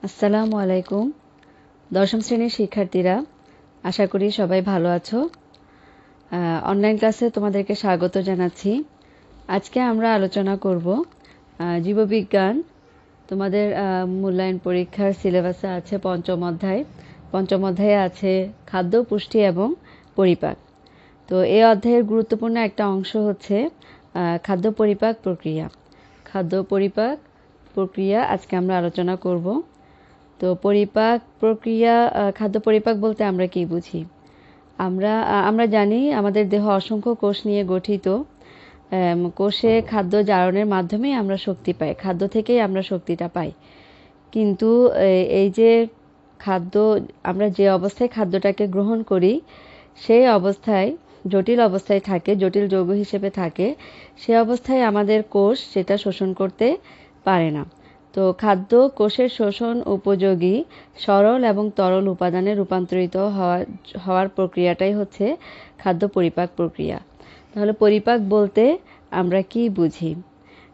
আসসালামু আলাইকুম। দশম শ্রেণীর শিক্ষার্থীরা, আশা করি সবাই ভালো আছো। অনলাইন ক্লাসে তোমাদেরকে স্বাগত জানাচ্ছি। আজকে আমরা আলোচনা করব জীববিজ্ঞান। তোমাদের মূল্যায়ন পরীক্ষার সিলেবাসে আছে পঞ্চম অধ্যায়। পঞ্চম অধ্যায়ে আছে খাদ্য, পুষ্টি এবং পরিপাক। তো এই অধ্যায়ের গুরুত্বপূর্ণ একটা অংশ হচ্ছে খাদ্য পরিপাক প্রক্রিয়া। খাদ্য পরিপাক প্রক্রিয়া আজকে আমরা আলোচনা করব। তো পরিপাক প্রক্রিয়া, খাদ্য পরিপাক বলতে আমরা কি বুঝি? আমরা জানি আমাদের দেহ অসংখ্য কোষ নিয়ে গঠিত। কোষে খাদ্য জারণের মাধ্যমে আমরা শক্তি পাই, খাদ্য থেকেই আমরা শক্তিটা পাই। কিন্তু এই যে খাদ্য, আমরা যে অবস্থায় খাদ্যটাকে গ্রহণ করি সেই অবস্থায় জটিল অবস্থায় থাকে, জটিল যৌগ হিসেবে থাকে, সে অবস্থায় আমাদের কোষ সেটা শোষণ করতে পারে না। তো খাদ্য কোষের শোষণ উপযোগী সরল এবং তরল উপাদানে রূপান্তরিত হওয়ার প্রক্রিয়াটাই হচ্ছে খাদ্য পরিপাক প্রক্রিয়া। তাহলে পরিপাক বলতে আমরা কি বুঝি?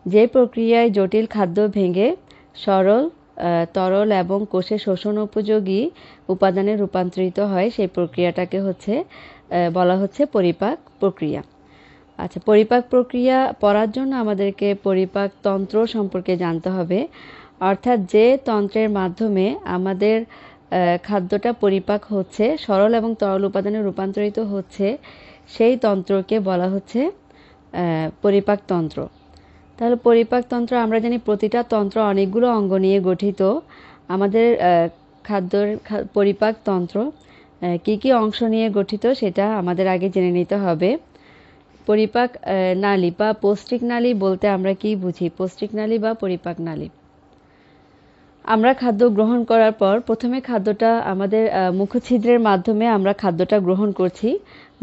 যে প্রক্রিয়ায় জটিল খাদ্য ভেঙে সরল, তরল এবং কোষে শোষণ উপযোগী উপাদানে রূপান্তরিত হয়, সেই প্রক্রিয়াটাকে বলা হচ্ছে পরিপাক প্রক্রিয়া। আচ্ছা, পরিপাক প্রক্রিয়া পড়ার জন্য আমাদেরকে পরিপাক তন্ত্র সম্পর্কে জানতে হবে। অর্থাৎ যে তন্ত্রের মাধ্যমে আমাদের খাদ্যটা পরিপাক হচ্ছে, সরল এবং তরল উপাদানে রূপান্তরিত হচ্ছে, সেই তন্ত্রকে বলা হচ্ছে পরিপাক তন্ত্র। তাহলে পরিপাক তন্ত্র, আমরা জানি প্রতিটা তন্ত্র অনেকগুলো অঙ্গ নিয়ে গঠিত। আমাদের খাদ্যের পরিপাক তন্ত্র কি কি অংশ নিয়ে গঠিত সেটা আমাদের আগে জেনে নিতে হবে। পরিপাক নালী বা পৌষ্টিক নালী বলতে আমরা কি বুঝি? পৌষ্টিক নালী বা পরিপাক নালী, আমরা খাদ্য গ্রহণ করার পর প্রথমে খাদ্যটা আমাদের মুখছিদ্রের মাধ্যমে আমরা খাদ্যটা গ্রহণ করছি।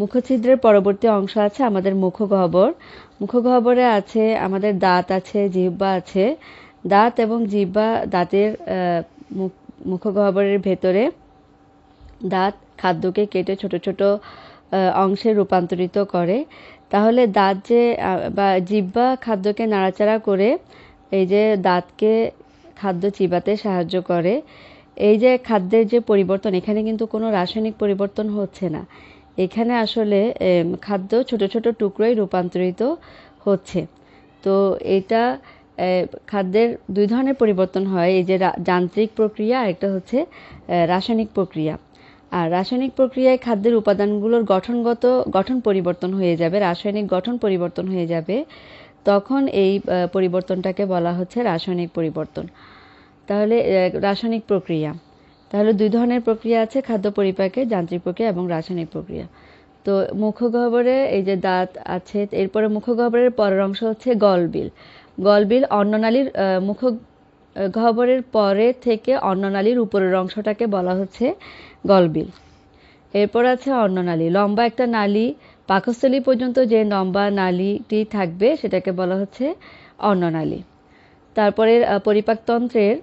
মুখছিদ্রের পরবর্তী অংশ আছে আমাদের মুখগহ্বর। মুখগহ্বরে আছে আমাদের দাঁত আছে, জিহ্বা আছে। দাঁত এবং জিহ্বা, দাঁতের মুখগহ্বরের ভেতরে দাঁত খাদ্যকে কেটে ছোট ছোট অংশে রূপান্তরিত করে। তাহলে দাঁত বা জিহ্বা খাদ্যকে নাড়াচাড়া করে এই যে দাঁতকে খাদ্য চিবাতে সাহায্য করে। এই যে খাদ্যের যে পরিবর্তন, এখানে কিন্তু কোনো রাসায়নিক পরিবর্তন হচ্ছে না। এখানে আসলে খাদ্য ছোট ছোট টুকরোয় রূপান্তরিত হচ্ছে। তো এটা খাদ্যের দুই ধরনের পরিবর্তন হয়, এই যে যান্ত্রিক প্রক্রিয়া, আরেকটা হচ্ছে রাসায়নিক প্রক্রিয়া। আর রাসায়নিক প্রক্রিয়ায় খাদ্যের উপাদানগুলোর গঠন পরিবর্তন হয়ে যাবে, রাসায়নিক গঠন পরিবর্তন হয়ে যাবে, তখন এই পরিবর্তনটাকে বলা হচ্ছে রাসায়নিক পরিবর্তন। তাহলে রাসায়নিক প্রক্রিয়া, তাহলে দুই ধরনের প্রক্রিয়া আছে খাদ্য পরিপাকে, যান্ত্রিক প্রক্রিয়া এবং রাসায়নিক প্রক্রিয়া। তো মুখগহ্বরে এই যে দাঁত আছে, এরপরে মুখগহ্বরের পরের অংশ হচ্ছে গলবিল। গলবিল অন্ননালীর মুখগহ্বরের পরে থেকে অন্ননালীর উপরের অংশটাকে বলা হচ্ছে গলবিল। এরপর আছে অন্ননালী, লম্বা একটা নালী, পাকস্থলী পর্যন্ত যে লম্বা নালীটি থাকবে সেটাকে বলা হচ্ছে অন্ননালী। তারপরে পরিপাকতন্ত্রের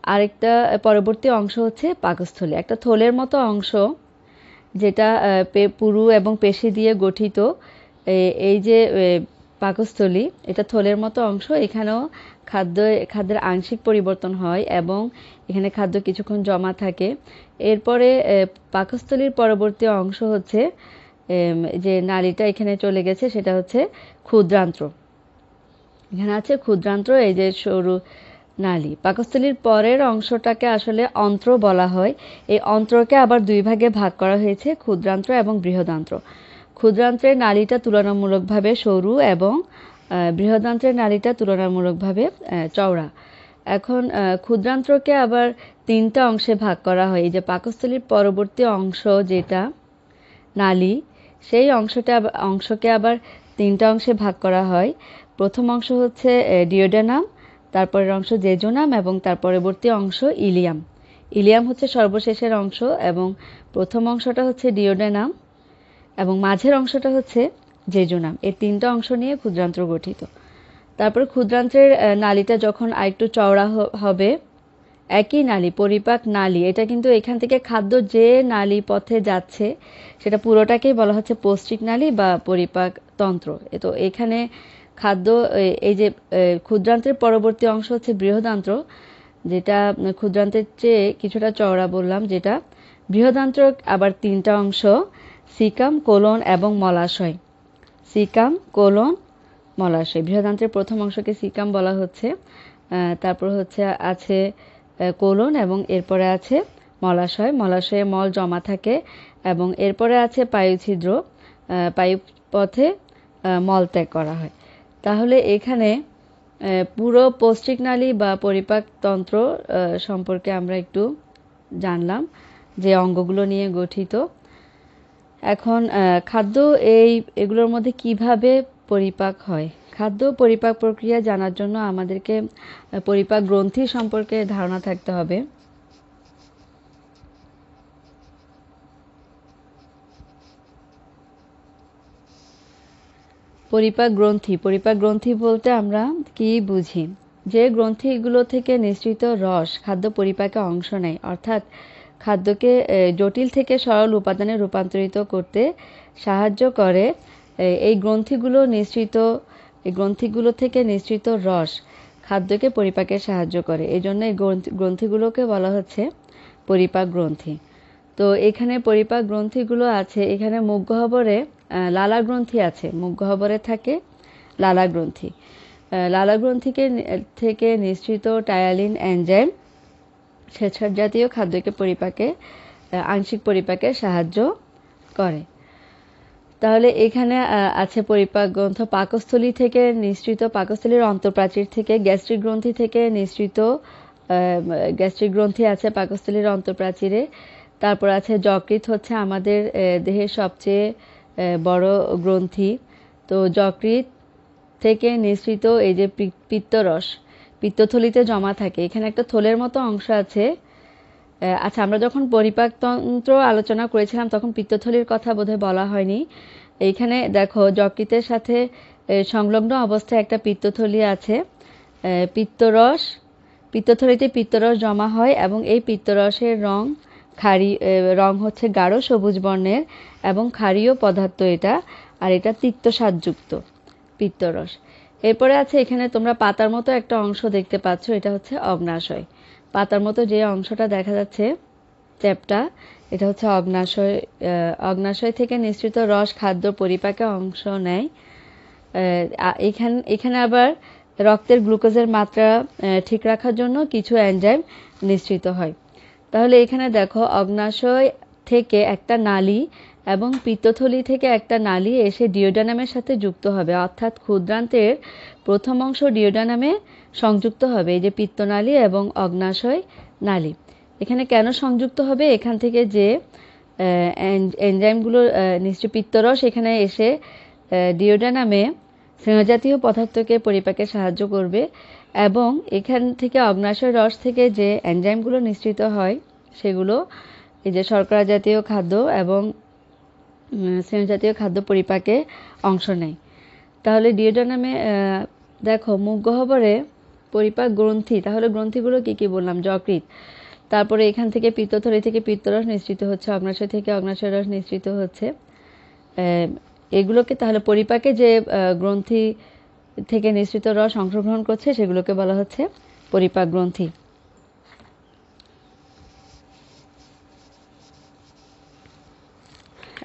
আরেকটা পরবর্তী অংশ হচ্ছে পাকস্থলী, একটা থলের মতো অংশ যেটা পুরু এবং পেশি দিয়ে গঠিত। এই যে পাকস্থলী, এটা থলের মতো অংশ। এখানেও খাদ্যের আংশিক পরিবর্তন হয় এবং এখানে খাদ্য কিছুক্ষণ জমা থাকে। এরপরে পাকস্থলীর পরবর্তী অংশ হচ্ছে যে নালীটা এখানে চলে গেছে, সেটা হচ্ছে ক্ষুদ্রান্ত্র। এখানে আছে ক্ষুদ্রান্ত্র, এই যে সরু নালী। পাকস্থলীর পরের অংশটাকে আসলে অন্ত্র বলা হয়। এই অন্ত্রকে আবার দুই ভাগে ভাগ করা হয়েছে, ক্ষুদ্রান্ত্র এবং বৃহদান্ত্র। ক্ষুদ্রান্ত্রের নালীটা তুলনামূলকভাবে সরু এবং বৃহদান্ত্রের নালীটা তুলনামূলকভাবে চওড়া। এখন ক্ষুদ্রান্ত্রকে আবার তিনটা অংশে ভাগ করা হয়। এই যে পাকস্থলীর পরবর্তী অংশ যেটা নালী, সেই অংশকে আবার তিনটা অংশে ভাগ করা হয়। প্রথম অংশ হচ্ছে ডিওডেনাম, তারপরের অংশ জেজুনাম এবং তার পরবর্তী অংশ ইলিয়াম। ইলিয়াম হচ্ছে সর্বশেষের অংশ এবং প্রথম অংশটা হচ্ছে ডিওডেনাম এবং মাঝের অংশটা হচ্ছে জেজুনাম। এই তিনটা অংশ নিয়ে ক্ষুদ্রান্ত্র গঠিত। তারপর ক্ষুদ্রান্ত্রের নালীটা যখন আরেকটু চওড়া হবে, একই নালী, পরিপাক নালী, এটা কিন্তু এখান থেকে খাদ্য যে নালী পথে যাচ্ছে সেটা পুরোটাকেই বলা হচ্ছে পৌষ্টিক নালী বা পরিপাক তন্ত্র। তো এখানে খাদ্য, এই যে ক্ষুদ্রান্ত্রের পরবর্তী অংশ হচ্ছে বৃহদান্ত্র। যেটা ক্ষুদ্রান্তের চেয়ে কিছুটা চওড়া বললাম, যেটা বৃহদান্ত্র আবার 3টা অংশ, সিকাম, কোলন এবং মলাশয়। Caecum, colon, মলাশয়। বৃহদান্ত্রের প্রথম অংশকে সিকাম বলা হচ্ছে, তারপর হচ্ছে আছে কোলন এবং এরপরে আছে মলাশয়। মলাশয়ে মল জমা থাকে এবং এরপরে আছে পায়ুছিদ্র, পায়ুপথে মলত্যাগ করা হয়। তাহলে এখানে পুরো পৌষ্টিক নালী বা পরিপাকতন্ত্র সম্পর্কে আমরা একটু জানলাম, যে অঙ্গগুলো নিয়ে গঠিত। এখন খাদ্য এগুলোর মধ্যে কিভাবে পরিপাক হয়, খাদ্য পরিপাক প্রক্রিয়া জানার জন্য আমাদেরকে পরিপাক গ্রন্থি সম্পর্কে ধারণা থাকতে হবে। পরিপাক গ্রন্থি বলতে আমরা কি বুঝি? যে গ্রন্থিগুলো থেকে নিঃসৃত রস খাদ্য পরিপাকে অংশ নেয়, অর্থাৎ খাদ্যকে জটিল থেকে সরল উপাদানে রূপান্তরিত করতে সাহায্য করে। এই গ্রন্থিগুলো থেকে নিঃসৃত রস খাদ্যকে পরিপাকে সাহায্য করে। এই জন্য এই গ্রন্থিগুলোকে বলা হচ্ছে পরিপাক গ্রন্থি। তো এখানে পরিপাক গ্রন্থিগুলো আছে, এখানে মুখ গহ্বরে লালা গ্রন্থি আছে, মুখ গহ্বরে থাকে লালা গ্রন্থি। লালা গ্রন্থি থেকে নিঃসৃত টায়ালিন এনজাইম শ্বেতসার জাতীয় খাদ্যকে আংশিক পরিপাকে সাহায্য করে। তাহলে এখানে আছে পরিপাক গ্রন্থ পাকস্থলী থেকে নিঃসৃত, পাকস্থলীর অন্তঃপ্রাচীর থেকে গ্যাস্ট্রিক গ্রন্থি থেকে নিঃসৃত, গ্যাস্ট্রিক গ্রন্থি আছে পাকস্থলীর অন্তঃপ্রাচীরে। তারপর আছে যকৃৎ, হচ্ছে আমাদের দেহের সবচেয়ে বড় গ্রন্থি। তো যকৃৎ থেকে নিঃসৃত এই যে পিত্তরস পিত্তথলিতে জমা থাকে, এখানে একটা থলের মতো অংশ আছে। আচ্ছা, আমরা যখন পরিপাকতন্ত্র আলোচনা করেছিলাম তখন পিত্তথলির কথা বোধহয় বলা হয়নি। এইখানে দেখো যকৃতের সাথে সংলগ্ন অবস্থায় একটা পিত্তথলি আছে। পিত্তথলিতে পিত্তরস জমা হয় এবং এই পিত্তরসের রং হচ্ছে গাঢ় সবুজ বর্ণের এবং ক্ষারীয় পদার্থ এটা, আর এটা তিক্তস্বাদযুক্ত পিত্তরস। এরপরে আছে এখানে তোমরা পাতার মতো একটা অংশ দেখতে পাচ্ছ, এটা হচ্ছে অগ্নাশয়। পাতার মতো যে অংশটা দেখা যাচ্ছে চ্যাপ্টা, এটা হচ্ছে অগ্নাশয়। অগ্নাশয় থেকে নিঃসৃত রস খাদ্য পরিপাকে অংশ নেয়। এখানে আবার রক্তের গ্লুকোজের মাত্রা ঠিক রাখার জন্য কিছু এনজাইম নিঃসৃত হয়। তাহলে এখানে দেখো অগ্নাশয় থেকে একটা নালী এবং পিত্তথলি থেকে একটা নালী এসে ডিওডানামের সাথে যুক্ত হবে, অর্থাৎ ক্ষুদ্রান্তের প্রথম অংশ ডিওডানামে সংযুক্ত হবে, এই যে পিত্তনালী এবং অগ্নাশয় নালী। এখানে কেন সংযুক্ত হবে? এখান থেকে যে এনজাইমগুলো নিশ্চয় পিত্তরস এখানে এসে ডিওডানামে স্নেহজাতীয় পদার্থকে পরিপাকে সাহায্য করবে এবং এখান থেকে অগ্নাশয় রস থেকে যে এনজাইমগুলো নিঃসৃত হয় সেগুলো এই যে শর্করা জাতীয় খাদ্য এবং স্নেহজাতীয় খাদ্য পরিপাকে অংশ নেয়। তাহলে ডিওডানামে দেখো মুখ গহ্বরে পরিপাক গ্রন্থি, তাহলে গ্রন্থিগুলো কি কি বললাম? যকৃৎ, তারপরে এখান থেকে পিত্তথলি থেকে পিত্তরস নিঃসৃত হচ্ছে, অগ্নাশয় থেকে অগ্নাশয় রস নিঃসৃত হচ্ছে। এগুলোকে তাহলে পরিপাকে যে গ্রন্থি থেকে নিঃসৃত রস অংশগ্রহণ করছে সেগুলোকে বলা হচ্ছে পরিপাক গ্রন্থি।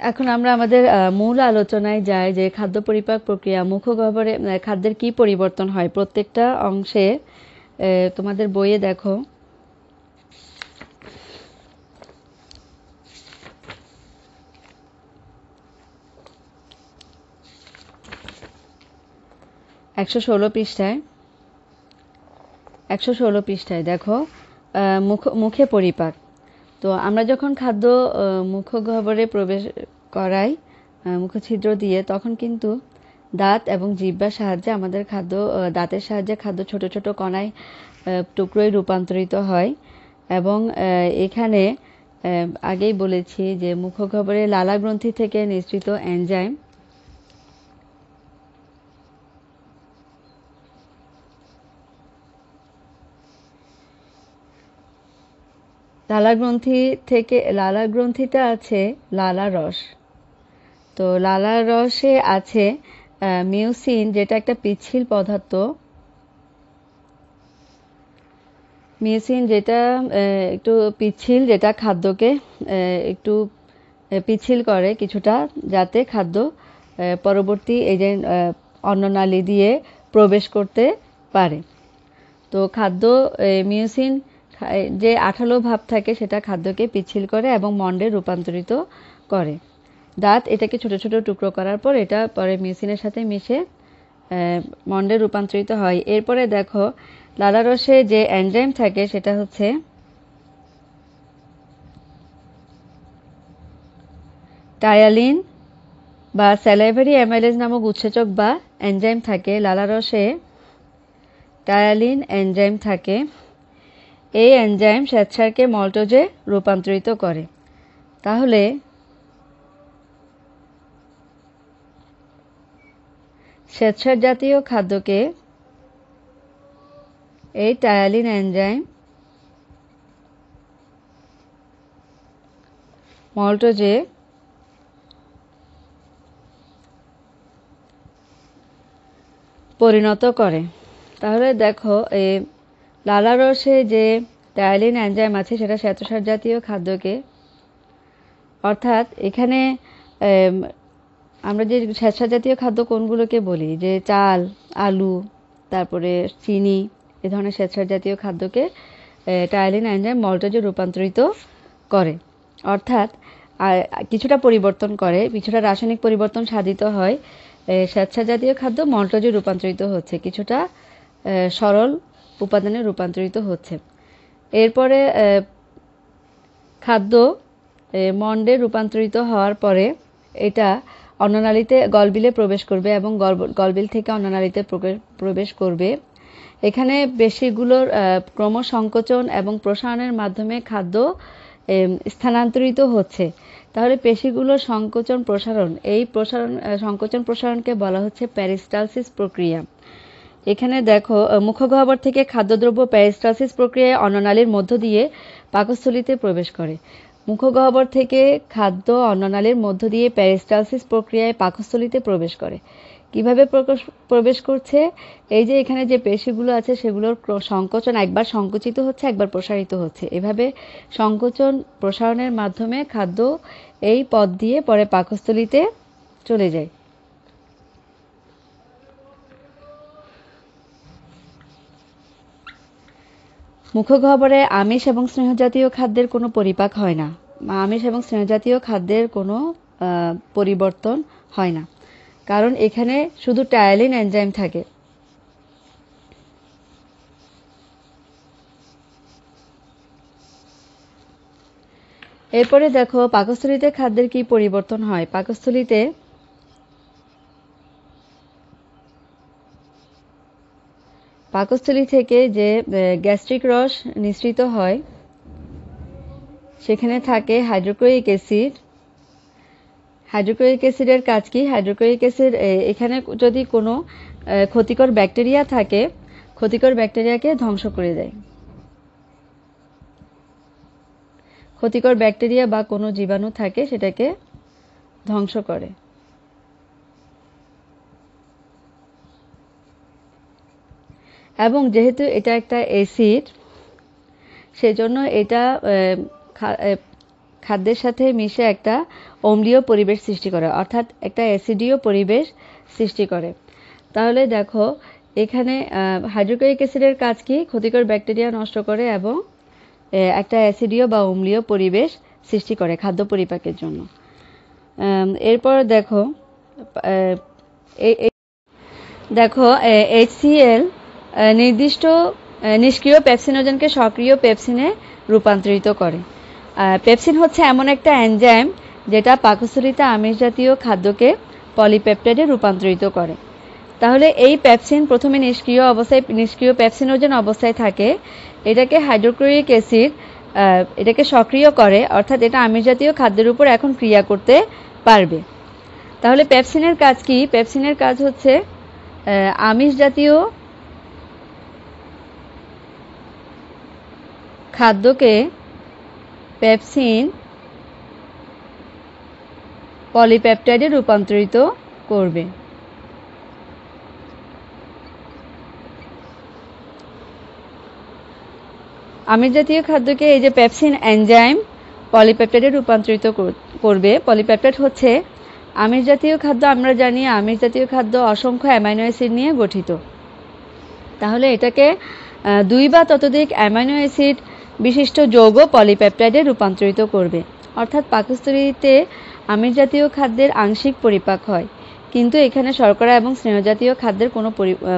এখন আমরা আমাদের মূল আলোচনায় যাই, যে খাদ্য পরিপাক প্রক্রিয়া মুখ গহ্বরে খাদ্যের কি পরিবর্তন হয়। প্রত্যেকটা অংশে তোমাদের বইয়ে দেখো একশো ষোলো পৃষ্ঠায় দেখো মুখে পরিপাক। তো আমরা যখন খাদ্য মুখ গহ্বরে প্রবেশ করাই মুখছিদ্র দিয়ে, তখন কিন্তু দাঁত এবং জিহ্বার সাহায্যে আমাদের দাঁতের সাহায্যে খাদ্য ছোট ছোট কণায় টুকরোয় রূপান্তরিত হয়। এবং এখানে আগেই বলেছি যে মুখ গহ্বরে লালা গ্রন্থি থেকে নিঃসৃত এনজাইম লালা গ্রন্থিতে আছে লালা রস। তো লালা রসে আছে মিউসিন, যেটা একটা পিচ্ছিল পদার্থ। মিউসিন যেটা একটু পিচ্ছিল, যেটা খাদ্যকে একটু পিচ্ছিল করে কিছুটা, যাতে খাদ্য পরবর্তী এই যে অন্ননালী দিয়ে প্রবেশ করতে পারে। তো খাদ্য মিউসিন যে আঠালো ভাব থাকে সেটা খাদ্যকে পিচ্ছিল করে এবং মন্ডে রূপান্তরিত করে। দাঁত এটাকে ছোট ছোট টুকরো করার পর এটা পরে মিউসিনের সাথে মিশে মন্ডে রূপান্তরিত হয়। এরপরে দেখো লালারসে যে এনজাইম থাকে সেটা হচ্ছে টায়ালিন বা স্যালাইভারি অ্যামাইলেজ নামক উৎসেচক বা এনজাইম থাকে। লালারসে টায়ালিন এনজাইম থাকে। এই এনজাইম শ্বেতসারকে মল্টোজে রূপান্তরিত করে। তাহলে শ্বেতসার জাতীয় খাদ্যকে এই টায়ালিন এনজাইম মল্টোজে পরিণত করে। তাহলে দেখো লালারসে যে টায়ালিন এনজাইম আছে সেটা শ্বেতসার জাতীয় খাদ্যকে, অর্থাৎ এখানে আমরা যে শ্বেতসার জাতীয় খাদ্য কোনগুলোকে বলি, যে চাল, আলু, তারপরে চিনি, এ ধরনের শ্বেতসার জাতীয় খাদ্যকে টায়ালিন এনজাইম মল্টোজে রূপান্তরিত করে। অর্থাৎ কিছুটা পরিবর্তন করে, কিছুটা রাসায়নিক পরিবর্তন সাধিত হয়, শ্বেতসার জাতীয় খাদ্য মল্টোজে রূপান্তরিত হচ্ছে, কিছুটা সরল উপাদানে রূপান্তরিত হচ্ছে। এরপরে খাদ্য মন্ডে রূপান্তরিত হওয়ার পরে এটা অন্ননালীতে গলবিলে প্রবেশ করবে এবং গলবিল থেকে অন্ননালীতে প্রবেশ করবে। এখানে পেশিগুলোর ক্রমসংকোচন এবং প্রসারণের মাধ্যমে খাদ্য স্থানান্তরিত হচ্ছে। তাহলে পেশিগুলোর সংকোচন প্রসারণ, এই সংকোচন প্রসারণকে বলা হচ্ছে পেরিস্টালসিস প্রক্রিয়া। এখানে দেখো মুখগহ্বর থেকে খাদ্যদ্রব্য পেরিস্টালসিস প্রক্রিয়ায় অন্ননালীর মধ্য দিয়ে পাকস্থলীতে প্রবেশ করে। মুখগহ্বর থেকে খাদ্য অন্ননালীর মধ্য দিয়ে পেরিস্টালসিস প্রক্রিয়ায় পাকস্থলীতে প্রবেশ করে। কিভাবে প্রবেশ করছে? এই যে এখানে যে পেশিগুলো আছে সেগুলোর সংকোচন, একবার সংকুচিত হচ্ছে, একবার প্রসারিত হচ্ছে। এভাবে সংকোচন প্রসারণের মাধ্যমে খাদ্য এই পথ দিয়ে পরে পাকস্থলীতে চলে যায়। মুখগহ্বরে আমিষ এবং স্নেহজাতীয় খাদ্যের কোনো পরিপাক হয় না। আমিষ এবং স্নেহজাতীয় খাদ্যের কোনো পরিবর্তন হয় না, কারণ এখানে শুধু টায়ালিন এনজাইম থাকে। এরপরে দেখো পাকস্থলীতে খাদ্যের কি পরিবর্তন হয়। পাকস্থলী থেকে যে গ্যাস্ট্রিক রস নিঃসৃত হয় সেখানে থাকে হাইড্রোক্লোরিক অ্যাসিড। হাইড্রোক্লোরিক অ্যাসিডের কাজ কি? হাইড্রোক্লোরিক অ্যাসিড এখানে যদি কোনো ক্ষতিকর ব্যাকটেরিয়া থাকে, ক্ষতিকর ব্যাকটেরিয়াকে ধ্বংস করে দেয়। ক্ষতিকর ব্যাকটেরিয়া বা কোনো জীবাণু থাকে সেটাকে ধ্বংস করে। এবং যেহেতু এটা একটা অ্যাসিড, সেজন্য এটা খাদ্যের সাথে মিশে একটা অম্লীয় পরিবেশ সৃষ্টি করে, অর্থাৎ একটা অ্যাসিডীয় পরিবেশ সৃষ্টি করে। তাহলে দেখো এখানে হাইড্রোক্লোরিক অ্যাসিডের কাজ কি? ক্ষতিকর ব্যাকটেরিয়া নষ্ট করে এবং একটা অ্যাসিডীয় বা অম্লীয় পরিবেশ সৃষ্টি করে খাদ্য পরিপাকের জন্য। এরপর দেখো HCl নির্দিষ্ট নিষ্ক্রিয় পেপসিনোজেনকে সক্রিয় পেপসিনে রূপান্তরিত করে। পেপসিন হচ্ছে এমন একটা এনজাইম যেটা পাকস্থলীতে আমিষ জাতীয় খাদ্যকে পলিপেপটাইডে রূপান্তরিত করে। তাহলে এই পেপসিন প্রথমে নিষ্ক্রিয় পেপসিনোজেন অবস্থায় থাকে। এটাকে হাইড্রোক্লোরিক অ্যাসিড এটাকে সক্রিয় করে, অর্থাৎ এটা আমিষ জাতীয় খাদ্যের উপর এখন ক্রিয়া করতে পারবে। তাহলে পেপসিনের কাজ কি? পেপসিনের কাজ হচ্ছে আমিষ জাতীয় খাদ্যকে পেপসিন পলিপেপটাইডে রূপান্তরিত করবে। আমিষ জাতীয় খাদ্যকে এই যে পেপসিন এনজাইম পলিপেপটাইডে রূপান্তরিত করবে। পলিপেপটাইড হচ্ছে আমিষ জাতীয় খাদ্য। আমরা জানি আমিষ জাতীয় খাদ্য অসংখ্য অ্যামাইনো অ্যাসিড নিয়ে গঠিত। তাহলে এটাকে 2 বা ততোধিক অ্যামাইনো অ্যাসিড বিশিষ্ট যৌগ পলিপেপটাইডে রূপান্তরিত করবে। অর্থাৎ পাকস্থলীতে আমিষ জাতীয় খাদ্যের আংশিক পরিপাক হয়, কিন্তু এখানে শর্করা এবং স্নেহজাতীয় খাদ্যের কোনো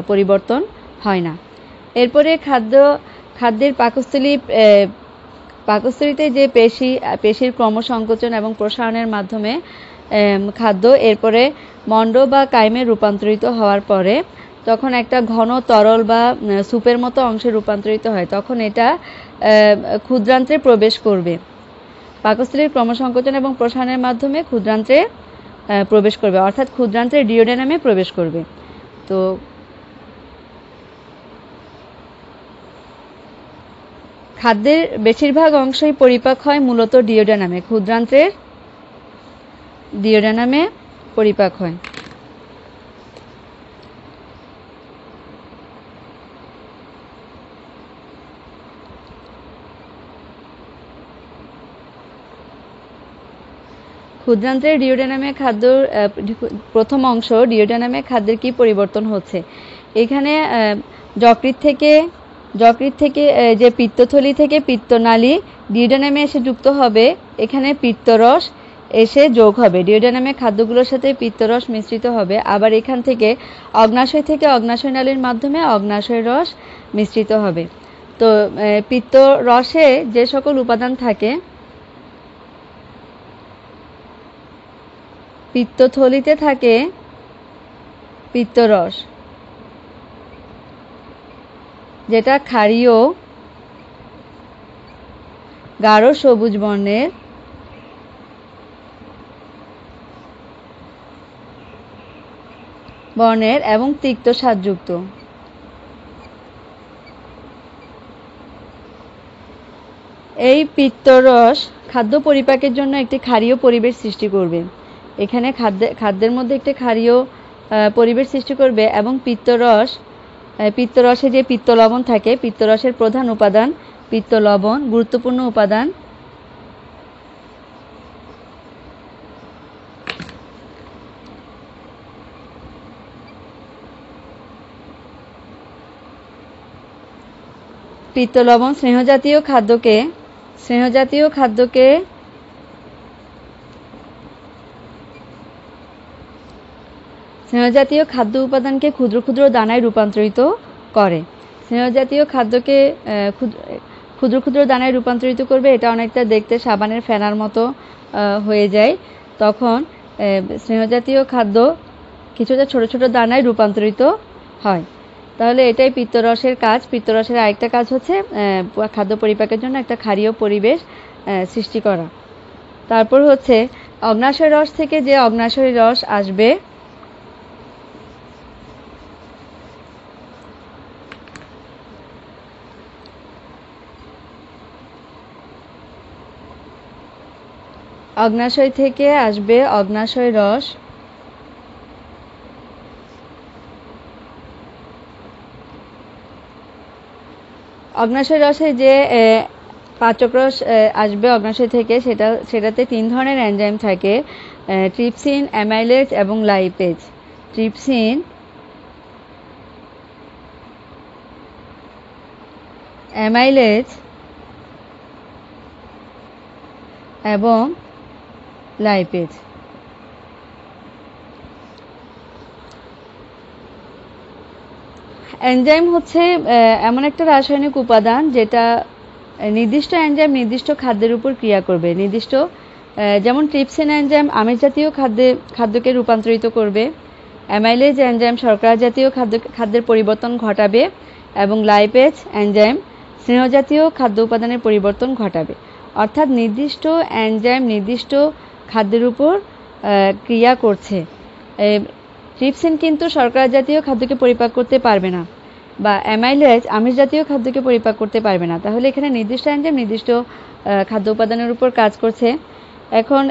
পরিবর্তন হয় না। এরপরে খাদ্যের পাকস্থলীতে যে পেশির ক্রমসংকোচন এবং প্রসারণের মাধ্যমে খাদ্য এরপরে মণ্ড বা কাইমে রূপান্তরিত হওয়ার পরে তখন একটা ঘন তরল বা স্যুপের মতো অংশে রূপান্তরিত হয়, তখন এটা ক্ষুদ্রান্ত্রে প্রবেশ করবে। পাকস্থলীর ক্রমসংকোচন এবং প্রসারণের মাধ্যমে ক্ষুদ্রান্ত্রে প্রবেশ করবে, অর্থাৎ ক্ষুদ্রান্ত্রের ডিওডেনামে প্রবেশ করবে। তো খাদ্যের বেশিরভাগ অংশই পরিপাক হয় মূলত ডিওডেনামে, ক্ষুদ্রান্ত্রের ডিওডেনামে পরিপাক হয়। ক্ষুদ্রান্ত্রের ডিওডেনামে খাদ্যর প্রথম অংশ ডিওডেনামে খাদ্যের কি পরিবর্তন হচ্ছে? এখানে যকৃৎ থেকে যে পিত্তথলি থেকে পিত্তনালী ডিওডেনামে এসে যুক্ত হবে, এখানে পিত্তরস এসে যোগ হবে। ডিওডেনামে খাদ্যগুলোর সাথে পিত্তরস মিশ্রিত হবে। আবার এখান থেকে অগ্নাশয় নালীর মাধ্যমে অগ্নাশয় রস মিশ্রিত হবে। তো পিত্তরসে যে সকল উপাদান থাকে, পিত্তথলিতে থাকে পিত্তরস, যেটা ক্ষারীয় গাঢ় সবুজ বর্ণের এবং তিক্ত স্বাদযুক্ত। এই পিত্তরস খাদ্য পরিপাকের জন্য একটি ক্ষারীয় পরিবেশ সৃষ্টি করবে। এখানে খাদ্যের মধ্যে একটি ক্ষারীয় পরিবেশ সৃষ্টি করবে এবং পিত্তরসে যে পিত্তলবণ থাকে, পিত্তরসের প্রধান উপাদান পিত্তলবণ, গুরুত্বপূর্ণ উপাদান। পিত্তলবণ স্নেহজাতীয় খাদ্য উপাদানকে ক্ষুদ্র ক্ষুদ্র দানায় রূপান্তরিত করে। স্নেহজাতীয় খাদ্যকে ক্ষুদ্র ক্ষুদ্র দানায় রূপান্তরিত করবে। এটা অনেকটা দেখতে সাবানের ফেনার মতো হয়ে যায়। তখন স্নেহজাতীয় খাদ্য কিছুটা ছোট ছোট দানায় রূপান্তরিত হয়। তাহলে এটাই পিত্তরসের কাজ। পিত্তরসের আরেকটা কাজ হচ্ছে খাদ্য পরিপাকের জন্য একটা ক্ষারীয় পরিবেশ সৃষ্টি করা। তারপর হচ্ছে অগ্নাশয় রস থেকে যে অগ্নাশয় রস আসবে, অগ্নাশয় থেকে আসবে অগ্নাশয় রস। অগ্নাশয় রসে যে পাচক রস আসবে অগ্নাশয় থেকে, সেটাতে 3 ধরনের এনজাইম থাকে, ট্রিপসিন, অ্যামাইলেজ এবং লাইপেজ। ট্রিপসিন, অ্যামাইলেজ এবং লাইপেজ। এনজাইম হচ্ছে এমন একটা রাসায়নিক উপাদান যেটা নির্দিষ্ট এনজাইম নির্দিষ্ট খাদ্যের উপর ক্রিয়া করবে। যেমন ট্রিপসিন এনজাইম আমিষ জাতীয় খাদ্যকে রূপান্তরিত করবে, অ্যামাইলেজ এনজাইম শর্করা জাতীয় খাদ্যের পরিবর্তন ঘটাবে এবং লাইপেজ এনজাইম স্নেহজাতীয় খাদ্য উপাদানের পরিবর্তন ঘটাবে। অর্থাৎ নির্দিষ্ট এনজাইম নির্দিষ্ট খাদ্যের উপর ক্রিয়া করছে। ট্রিপসিন কিন্তু শর্করা জাতীয় খাদ্যকে পরিপাক করতে পারবে না, বা অ্যামাইলেজ আমিষ জাতীয় খাদ্যকে পরিপাক করতে পারবে না। তাহলে এখানে নির্দিষ্ট এনজাইম নির্দিষ্ট খাদ্য উপাদানের উপর কাজ করছে। এখন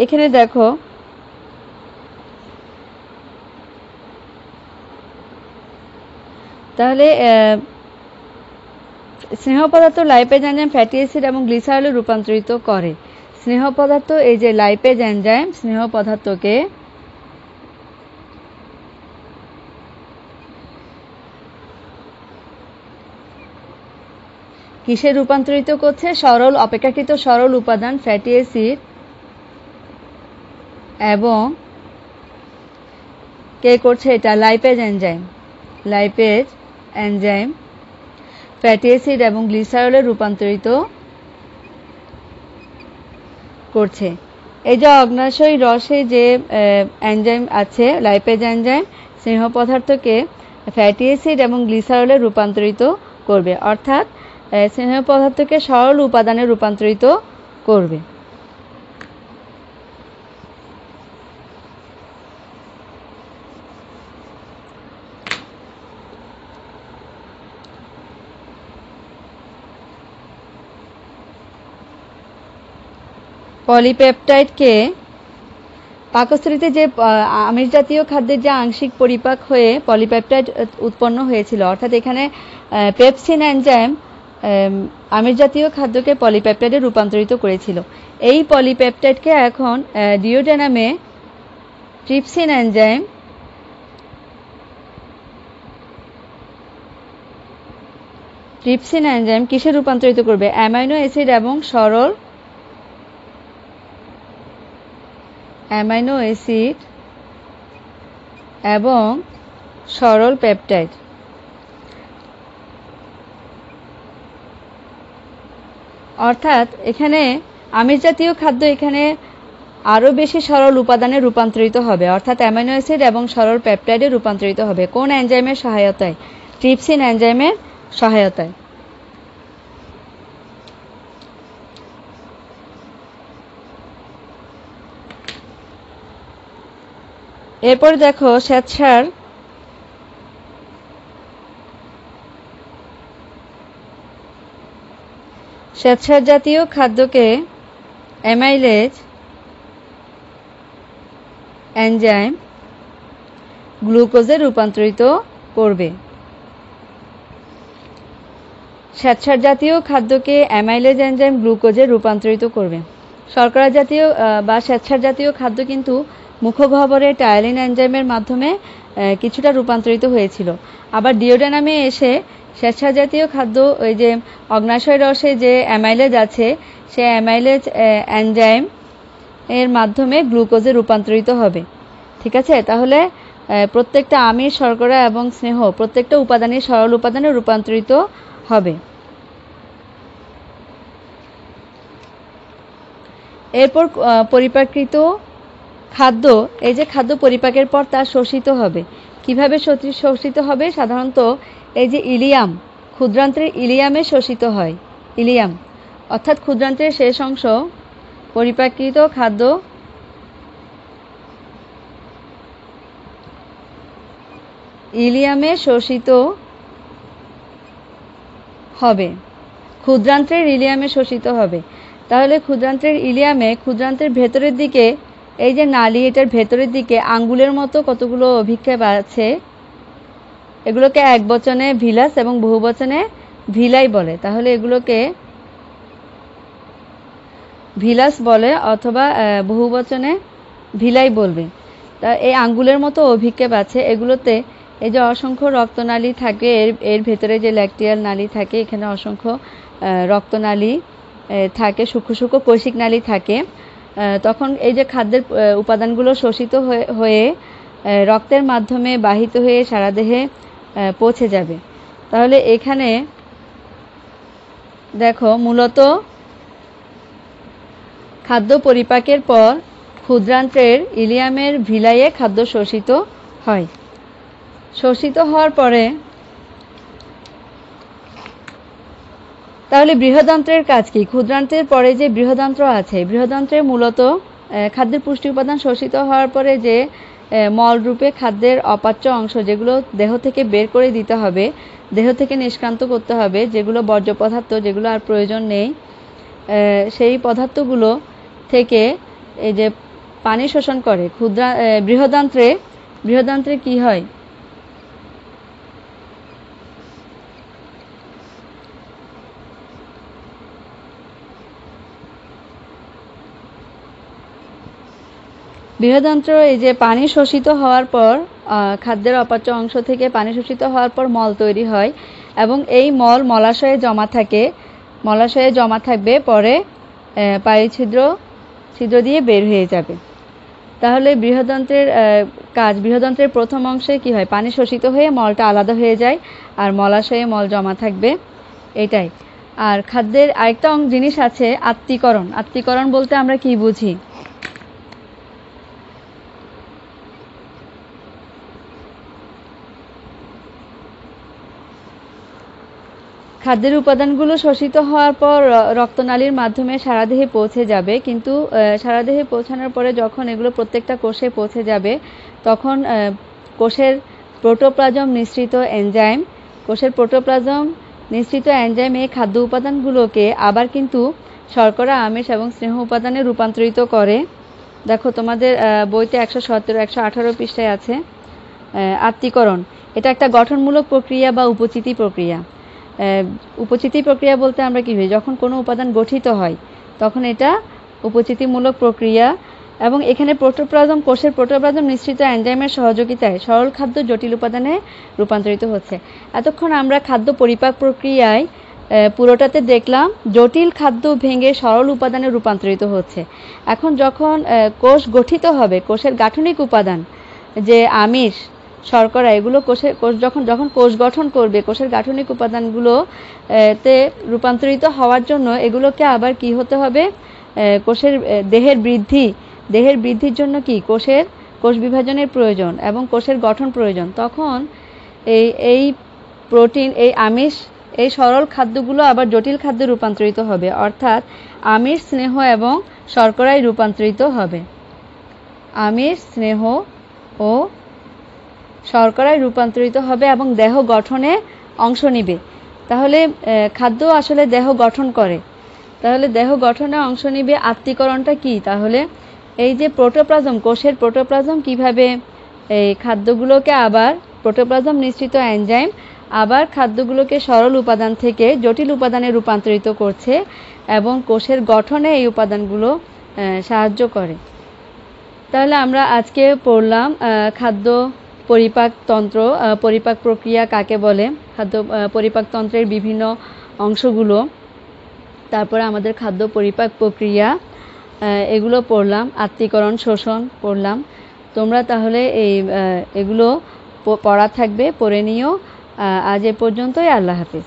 এখানে দেখো তাহলে স্নেহ পদার্থ লাইপেজ এনজাইম ফ্যাটি অ্যাসিড এবং গ্লিসারলে রূপান্তরিত করে। স্নেহ পদার্থ এই যে লাইপেজ এনজাইম স্নেহ পদার্থকে কিসে রূপান্তরিত করছে? সরল অপেক্ষাকৃত সরল উপাদান ফ্যাটি অ্যাসিড এবং কে করছে এটা? লাইপেজ এনজাইম ফ্যাটি অ্যাসিড এবং গ্লিসারলে রূপান্তরিত করছে। এই যে অগ্ন্যাশয় রসে যে এনজাইম আছে লাইপেজ এনজাইম স্নেহ পদার্থকে ফ্যাটি অ্যাসিড এবং গ্লিসারলে রূপান্তরিত করবে, অর্থাৎ স্নেহ পদার্থকে সরল উপাদানে রূপান্তরিত করবে। পলিপেপটাইডকে পাকস্থলীতে যে আমিষ জাতীয় খাদ্যের যে আংশিক পরিপাক হয়ে পলিপেপটাইড উৎপন্ন হয়েছিল, অর্থাৎ এখানে পেপসিন এনজাইম আমিষ জাতীয় খাদ্যকে পলিপেপটাইডে রূপান্তরিত করেছিল। এই পলিপেপটাইডকে এখন ডিওডেনামে ট্রিপসিন এনজাইম কিসে রূপান্তরিত করবে? অ্যামাইনো অ্যাসিড এবং সরল পেপটাইড। অর্থাৎ এখানে আমিষ জাতীয় খাদ্য এখানে আরও বেশি সরল উপাদানে রূপান্তরিত হবে, অর্থাৎ অ্যামাইনো অ্যাসিড এবং সরল পেপটাইডে রূপান্তরিত হবে। কোন এনজাইমের সহায়তায়? ট্রিপসিন এনজাইমের সহায়তায়। এরপর দেখো শ্বেতসার জাতীয় খাদ্যকে অ্যামাইলেজ এনজাইম গ্লুকোজে রূপান্তরিত করবে। শ্বেতসার জাতীয় খাদ্যকে অ্যামাইলেজ এনজাইম গ্লুকোজে রূপান্তরিত করবে। শর্করা জাতীয় বা শ্বেতসার জাতীয় খাদ্য কিন্তু মুখগহ্বরে টায়ালিন এনজাইমের মাধ্যমে কিছুটা রূপান্তরিত হয়েছিল। আবার ডিওডেনামে এসে শ্বেতসার জাতীয় খাদ্য ওই যে অগ্ন্যাশয় রসে যে অ্যামাইলেজ আছে সে অ্যামাইলেজ এনজাইম এর মাধ্যমে গ্লুকোজে রূপান্তরিত হবে। ঠিক আছে, তাহলে প্রত্যেকটা আমিষ, শর্করা এবং স্নেহ প্রত্যেকটা উপাদানই সরল উপাদানে রূপান্তরিত হবে। এরপর পরিপাকৃত খাদ্য, এই যে খাদ্য পরিপাকের পর তা শোষিত হবে। কিভাবে শোষিত হবে? সাধারণত এই যে ইলিয়াম, ক্ষুদ্রান্ত্রের ইলিয়ামে শোষিত হয়। ইলিয়াম অর্থাৎ ক্ষুদ্রান্ত্রের শেষ অংশ পরিপাকৃত খাদ্য ইলিয়ামে শোষিত হবে। ক্ষুদ্রান্ত্রের ইলিয়ামে শোষিত হবে। তাহলে ক্ষুদ্রান্ত্রের ইলিয়ামে ক্ষুদ্রান্ত্রের ভেতরের দিকে এই যে নালী, এটার ভেতরের দিকে আঙ্গুলের মতো কতগুলো অভিক্ষেপ আছে। এগুলোকে একবচনে ভিলাস এবং বহুবচনে ভিলাই বলে। তাহলে এগুলোকে ভিলাস বলে অথবা বহুবচনে ভিলাই বলবে। তা এই আঙ্গুলের মতো অভিক্ষেপ আছে, এগুলোতে এই যে অসংখ্য রক্তনালী থাকে, এর ভেতরে যে ল্যাকটিয়াল নালী থাকে, এখানে অসংখ্য রক্তনালী থাকে, সূক্ষ্ম সূক্ষ্ম কৈশিক নালী থাকে। তখন এই যে খাদ্যের উপাদানগুলো শোষিত হয়ে রক্তের মাধ্যমে বাহিত হয়ে সারা দেহে পৌঁছে যাবে। তাহলে এখানে দেখো মূলত খাদ্য পরিপাকের পর ক্ষুদ্রান্ত্রের ইলিয়ামের ভিলাইয়ে খাদ্য শোষিত হয়। শোষিত হওয়ার পরে তাহলে বৃহদান্ত্রের কাজ কি? ক্ষুদ্রান্ত্রের পরে যে বৃহদান্ত্র আছে, বৃহদান্ত্রে মূলত খাদ্যের পুষ্টি উপাদান শোষিত হওয়ার পরে যে মল রূপে খাদ্যের অপাচ্য অংশ, যেগুলো দেহ থেকে বের করে দিতে হবে, দেহ থেকে নিষ্ক্রান্ত করতে হবে, যেগুলো বর্জ্য পদার্থ, যেগুলো আর প্রয়োজন নেই, সেই পদার্থগুলো থেকে এই যে পানি শোষণ করে বৃহদান্ত্রে কি হয়? বৃহদন্ত্র এই যে পানি শোষিত হওয়ার পর খাদ্যের অপাচ্য অংশ থেকে পানি শোষিত হওয়ার পর মল তৈরি হয় এবং এই মল মলাশয়ে জমা থাকবে, পরে পায়ুছিদ্র দিয়ে বের হয়ে যাবে। তাহলে বৃহদন্ত্রের প্রথম অংশে কি হয়, পানি শোষিত হয়ে মলটা আলাদা হয়ে যায় আর মলাশয়ে মল জমা থাকবে, এটাই। আর খাদ্যের আরেকটা জিনিস আছে আত্তীকরণ। আত্তীকরণ বলতে আমরা কি বুঝি? খাদ্যের উপাদানগুলো শোষিত হওয়ার পর রক্তনালীর মাধ্যমে সারাদেহে পৌঁছে যাবে, কিন্তু সারাদেহে পৌঁছানোর পরে যখন এগুলো প্রত্যেকটা কোষে পৌঁছে যাবে তখন কোষের প্রোটোপ্লাজম নিঃসৃত এনজাইম এই খাদ্য উপাদানগুলোকে আবার কিন্তু শর্করা, আমিষ এবং স্নেহ উপাদানে রূপান্তরিত করে। দেখো তোমাদের বইতে 117, 118 পৃষ্ঠায় আছে আত্তীকরণ। এটা একটা গঠনমূলক প্রক্রিয়া বা উপচিতি প্রক্রিয়া। উপচিতি প্রক্রিয়া বলতে আমরা কি বুঝি? যখন কোনো উপাদান গঠিত হয় তখন এটা উপচিতিমূলক প্রক্রিয়া, এবং এখানে কোষের প্রোটোপ্লাজম নিঃসৃত এনজাইমের সহযোগিতায় সরল খাদ্য জটিল উপাদানে রূপান্তরিত হচ্ছে। এতক্ষণ আমরা খাদ্য পরিপাক প্রক্রিয়ায় পুরোটাতে দেখলাম জটিল খাদ্য ভেঙে সরল উপাদানে রূপান্তরিত হচ্ছে। এখন যখন কোষ গঠিত হবে, কোষের গাঠনিক উপাদান যে আমিষ, শর্করা, এগুলো যখন কোষ গঠন করবে, কোষের গাঠনিক উপাদানগুলো তে রূপান্তরিত হওয়ার জন্য এগুলোকে আবার কি হতে হবে? কোষের দেহের বৃদ্ধির জন্য কি কোষ বিভাজনের প্রয়োজন এবং কোষের গঠন প্রয়োজন। তখন এই প্রোটিন, এই আমিষ, এই সরল খাদ্যগুলো আবার জটিল খাদ্যে রূপান্তরিত হবে, অর্থাৎ আমিষ, স্নেহ এবং শর্করায় রূপান্তরিত হবে। আমিষ, স্নেহ ও শর্করায় রূপান্তরিত হবে এবং দেহ গঠনে অংশ নিবে। তাহলে খাদ্য আসলে দেহ গঠন করে, তাহলে দেহ গঠনে অংশ নিবে। আত্তীকরণটা কি? তাহলে এই যে কোষের প্রোটোপ্লাজম কিভাবে এই খাদ্যগুলোকে আবার প্রোটোপ্লাজম নিঃসৃত এনজাইম আবার খাদ্যগুলোকে সরল উপাদান থেকে জটিল উপাদানে রূপান্তরিত করছে এবং কোষের গঠনে এই উপাদানগুলো সাহায্য করে। তাহলে আমরা আজকে পড়লাম খাদ্য পরিপাকতন্ত্র, পরিপাক প্রক্রিয়া কাকে বলে, খাদ্য পরিপাকতন্ত্রের বিভিন্ন অংশগুলো, তারপরে আমাদের খাদ্য পরিপাক প্রক্রিয়া, এগুলো পড়লাম। আত্তীকরণ, শোষণ পড়লাম। তোমরা তাহলে এগুলো পড়া থাকবে, পড়ে নিও। আজ এ পর্যন্তই। আল্লাহ হাফেজ।